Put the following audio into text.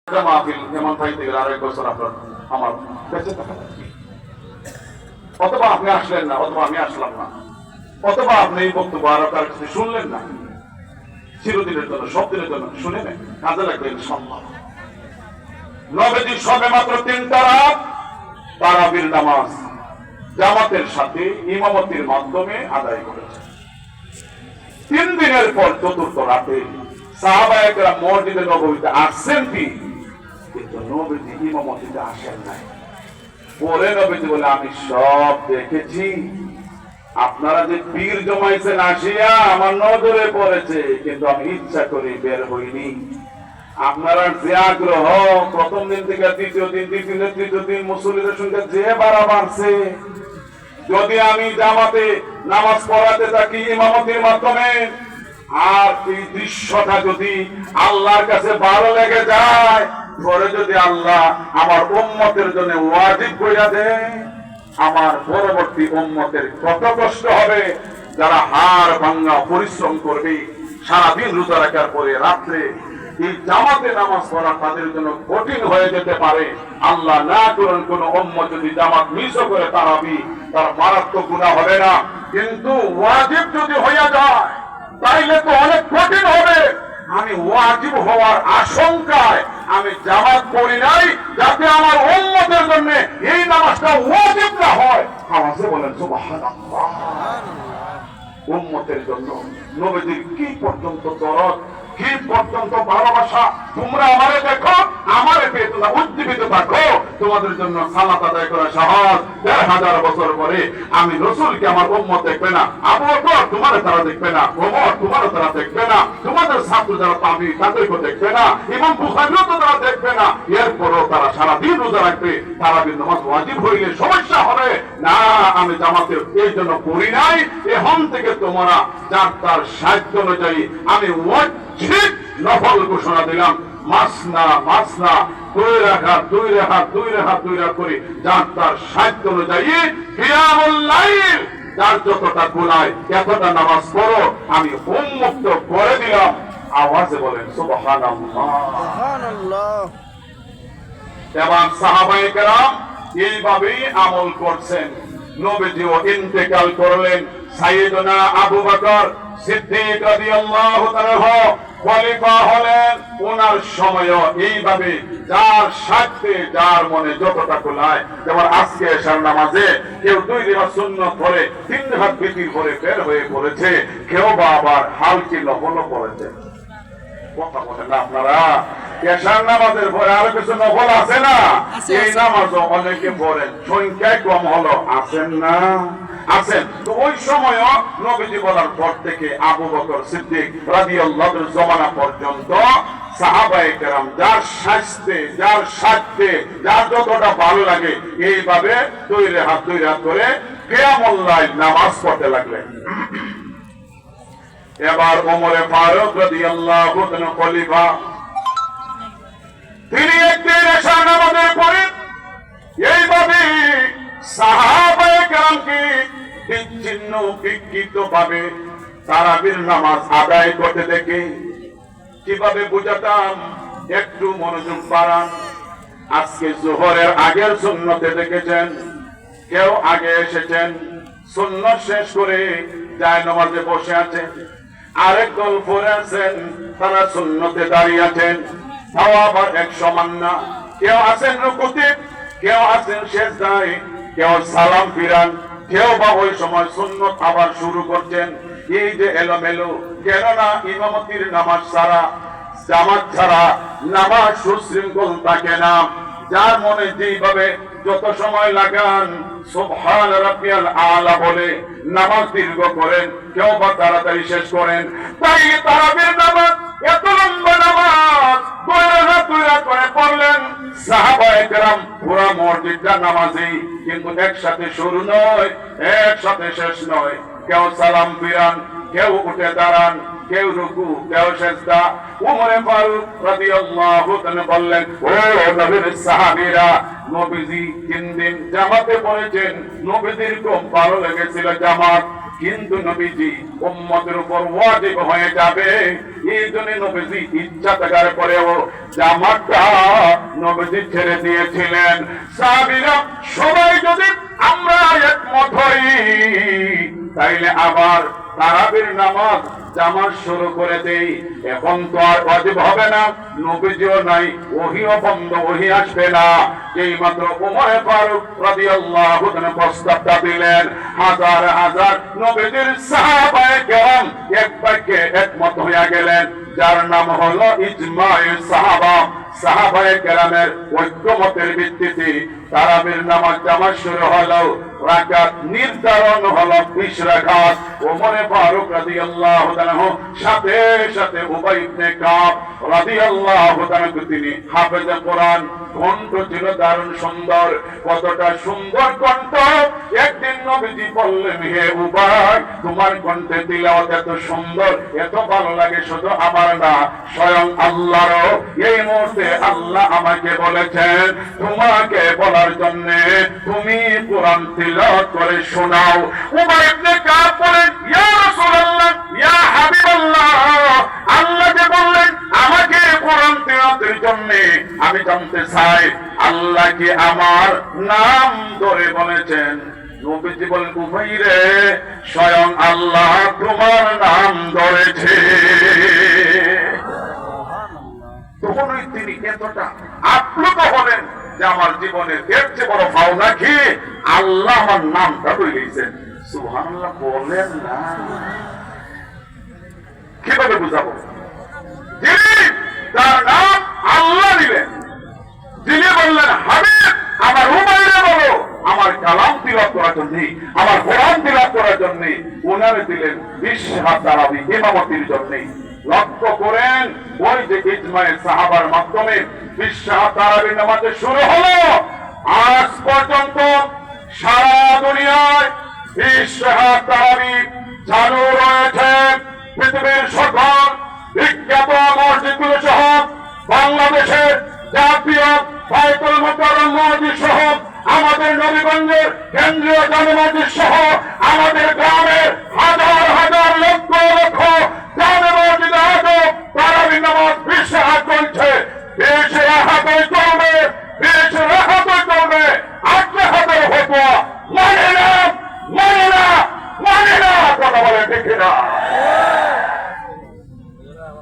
মাহফিল যেমন পাইতে গেলে আরেক বছর আপনার আমার বেঁচে থাকা লাগবে। অথবা আপনি আসলেন না, অথবা আমি আসলাম না, অথবা আপনি এই বক্তব্য আরো কারোর কাছে শুনলেন না, চিরদিনের জন্য সব দিনের জন্য শুনে নেন, কাজে লাগবে সম্ভব। নবীজি সবে মাত্র 3টা রাত তারাবির নামাজ জামাতের সাথে ইমামতির মাধ্যমে আদায় করেছে। 3 দিনের পর 4th রাতে সাহাবায়ে কেরাম মসজিদে নববীতে আসছেন কি, কিন্তু নবীজি ইমামতিতে আসেন নাই। পরে নবীজি বলে, আমি সব দেখেছি, আপনারা যে পীর জমাইছেন আসিয়া আমার নজরে পড়েছে, কিন্তু আমি ইচ্ছা করে বের হইনি। আপনারা যে আগ্রহ প্রথম দিন থেকে দ্বিতীয় দিন, তৃতীয় দিন মুসল্লিদের সঙ্গে যে বাড়া বাড়ছে, যদি আমি জামাতে নামাজ পড়াতে থাকি ইমামতির মাধ্যমে, আর এই দৃশ্যটা যদি আল্লাহর কাছে ভালো লেগে যায়, পরে যদি আল্লাহ আমার উম্মতের জন্য ওয়াজিব কইরা দেয়, আমার পরবর্তী উম্মতের কত কষ্ট হবে। যারা হাড় ভাঙা পরিশ্রম করবে, সারাদিন রোজা রাখার পরে রাত্রে এই জামাতে নামাজ পড়া তাদের জন্য কঠিন হয়ে যেতে পারে। আল্লাহ না করুন কোন উম্মত যদি জামাত মিস করে তারাবি, তার মারাত্মক গুনাহ হবে না, কিন্তু ওয়াজিব যদি হইয়া যায় তাইলে তো অনেক কঠিন হবে। আমি ওয়াজিব হওয়ার আশঙ্কায় আমি জামাত পড়ি নাই, যাতে আমার উম্মতের জন্য এই নামাজটা ওয়াজিব না হয়। আওয়াজে বলেন সুবহানাল্লাহ। উম্মতের জন্য নবীজির কি পর্যন্ত দরদ, কি পর্যন্ত ভালোবাসা। তোমরা আমারে দেখো, আমারে পেয়ে তোমরা উজ্জীবিত থাকো। তোমাদের জন্য সালাত আদায় করা সহজ। ১,৫০০ বছর পরে আমি রাসূলকে আমার উম্মত দেখবে না, আবু বকর তোমারে তারা দেখবে না, ওমর তোমারে তারা দেখবে না, তোমাদের ছাত্র যারা তাবি তাদেরকে দেখবে না, ইমাম বুখারীও তো তারা দেখবে না। এরপরও তারা সারাদিন রোজা রাখবে। তারাবির নামাজ ওয়াজিব হইলে সমস্যা হবে না। আমি জামাতে এই জন্য পড়ি নাই। এখন থেকে তোমরা যার তার সাধ্য অনুযায়ী আমি ওয়াজিব নফল ঘোষণা দিলাম। মাসনা 2 রাকাত করে যার তার সাধ্য অনুযায়ী কিয়ামুল লাইল যার যতটা গুনাহ এতটা নামাজ পড়ো, আমি উন্মুক্ত করে দিলাম। আওয়াজে বলেন সুবহানাল্লাহ। এবং সাহাবায়ে কেরাম এইভাবেই আমল করছেন। নবীজিও ইন্তেকাল করলেন। সাইয়েদনা আবু বকর সিদ্দিক রাদিয়াল্লাহু তাআলা খলিফা হলেন। ওনার সময়ও এইভাবে যার সাথে যার মনে যতটা কুলায়, যেমন আজকে এশার নামাজে কেউ 2 রাকাত সুন্নাত পড়ে 3 রাকাত বিতির পড়ে বের হয়ে পড়েছে, কেউ বা আবার হালকি নফলও পড়েছে। কথা বলেন না আপনারা? এশার নামাজের পরে আরো কিছু নফল আছে না? এই নামাজও অনেকে পড়েন, সংখ্যায় কম হলো, আছেন না? আছেন। তো ওই সময়ও নবীজি বলার পর থেকে আবু বকর সিদ্দিক রাদিয়াল্লাহু আনহু জমানা পর্যন্ত সাহাবায়ে কেরাম যার সাথে যার যতটা ভালো লাগে এইভাবে 2 রাকাত করে কিয়ামুল লাইল নামাজ পড়তে লাগলেন। এবার ওমরে ফারুক রাদিয়াল্লাহু তাআলা খলিফা, তিনি একদিন এশার নামাজের পরে এইভাবে সাহাবায়ে কেরামকে বিচ্ছিন্ন বিক্ষিপ্ত ভাবে তারাবির নামাজ আদায় করতে দেখে কিভাবে বুঝাতাম, একটু মনোযোগ বাড়ান। আজকে যোহরের আগের সুন্নতে দেখেছেন কেউ আগে এসেছেন, সুন্নত শেষ করে যায় নামাজে বসে আছেন, আরেক দল পরে আছেন, তারা সুন্নতে দাঁড়িয়ে আছেন। তাও আবার এক সমান না। কেউ আছেন রুকুতে, কেউ আছেন সেজদায়, কেউ সালাম ফিরান, কেউ বা ওই সময় সুন্নত আবার শুরু করছেন। এই যে এলোমেলো, কেননা ইমামতির নামাজ ছাড়া, জামাত ছাড়া নামাজ সুশৃঙ্খল থাকে না। যার মনে যেইভাবে যত সময় লাগান সুবহান রাব্বিয়াল আলা বলে নামাজ দীর্ঘ করেন, কেউ বা তাড়াতাড়ি শেষ করেন। তাই তারাবির নামাজ এত লম্বা নামাজ 2 রাকাত করে পড়লেন সাহাবায়ে কেরাম। পুরা মসজিদটা নামাজই, কিন্তু একসাথে শুরু নয়, একসাথে শেষ নয়। কেউ সালাম ফিরান, কেউ উঠে দাঁড়ান, কেউ রুকু, কেউ সিজদা। ওমরে ফারুক রাদিয়াল্লাহু তাআলা বললেন, ও নবীর সাহাবীরা, নবীজি 3 দিন জামাতে পড়েছেন, নবীজির খুব ভালো লেগেছিল জামাত। কিন্তু নবীজি উম্মতের উপর ওয়াজিব হয়ে যাবে। এই জন্য নবীজি ইচ্ছা থাকার পরেও জামাতটা নবীজি ছেড়ে দিয়েছিলেন। সাহাবীরা সবাই যদি আমরা একমত হই তাইলে আবার তারাবির নামাজ জামাত শুরু করে দেই। এখন তো আর ওয়াজিব হবে না, নবীজিও নাই, ওহিও বন্ধ, ওহি আসবে না। এই মাত্র ওমর ফারুক রাদিয়াল্লাহু তাআলা প্রস্তাবটা দিলেন, হাজার হাজার নবীজির সাহাবায়ে কেরাম এক বাক্যে একমত হয়ে গেলেন, যার নাম হলো ইজমায়ে সাহাবা। সাহাবায়ে কেরামের ঐক্যমতের ভিত্তিতে তারাবির নামাজ জামাত শুরু হলো। রাকাত নির্ধারণ হলো 20 রাকাত। ওমর ফারুক রাদিয়াল্লাহু তাআলা সাথে সাথে উবাই ইবনে কাব রাদিয়াল্লাহু তাআলা তিনি হাফেজে কোরআন, কণ্ঠ ছিল দারুণ সুন্দর। কতটা সুন্দর কণ্ঠ! একদিন নবীজি বললেন, হে উবাই, তোমার কণ্ঠে তিলাওয়াত এত সুন্দর, এত ভালো লাগে, শুধু আমার না, স্বয়ং আল্লাহরও। এই মুহূর্তে আল্লাহ আমাকে বলেছেন তোমাকে বলার জন্য তুমি কোরআন তিলাওয়াত করে শোনাও। উবাই ইবনে কাব বলেন, ইয়া রাসূলুল্লাহ, ইয়া হাবিবাল্লাহ, আল্লাহ যে বললেন আমাকে কোরআন তিলাওয়াতের জন্য, আমি জানতে চাই আল্লাহ কি আমার নাম ধরে বলেছেন? নবীজি বলেন, উবাই রে, স্বয়ং আল্লাহ তোমার নাম ধরেছে। তখনই তিনি এতটা আপ্লুত হলেন যে আমার জীবনের এর চেয়ে বড় পাওনা কি আল্লাহ আমার নামটা বলেছেন। সুবহানাল্লাহ বলেন না, কিভাবে বুঝাবো? যিনি তার নাম আল্লাহ দিলেন, যিনি বললেন হাবিব আমার উমাইরে বলো আমার কালাম তিলাওয়াত করার জন্য, আমার কোরআন তিলাওয়াত করার জন্য, উনারে দিলেন 20 হাত তারাবি ইমামতির জন্য। লক্ষ্য করেন, ওই যে ইজমায়ে সাহাবার মাধ্যমে 20 হাত তারাবি নামাজ শুরু হলো। আজ পর্যন্ত সারা দুনিয়ায় 20 হাত তারাবি চালু রয়েছে। পৃথিবীর সকল বিখ্যাত মসজিদগুলো সহ বাংলাদেশের জাতীয় বাইতুল মুকাররম মসজিদ সহ আমাদের নবীগঞ্জের কেন্দ্রীয় জামে মসজিদ সহ আমাদের গ্রামের হাজার হাজার লক্ষ লক্ষ জামে মসজিদে আজও তারাবি নামাজ 20 হাত চলছে। 20 হাত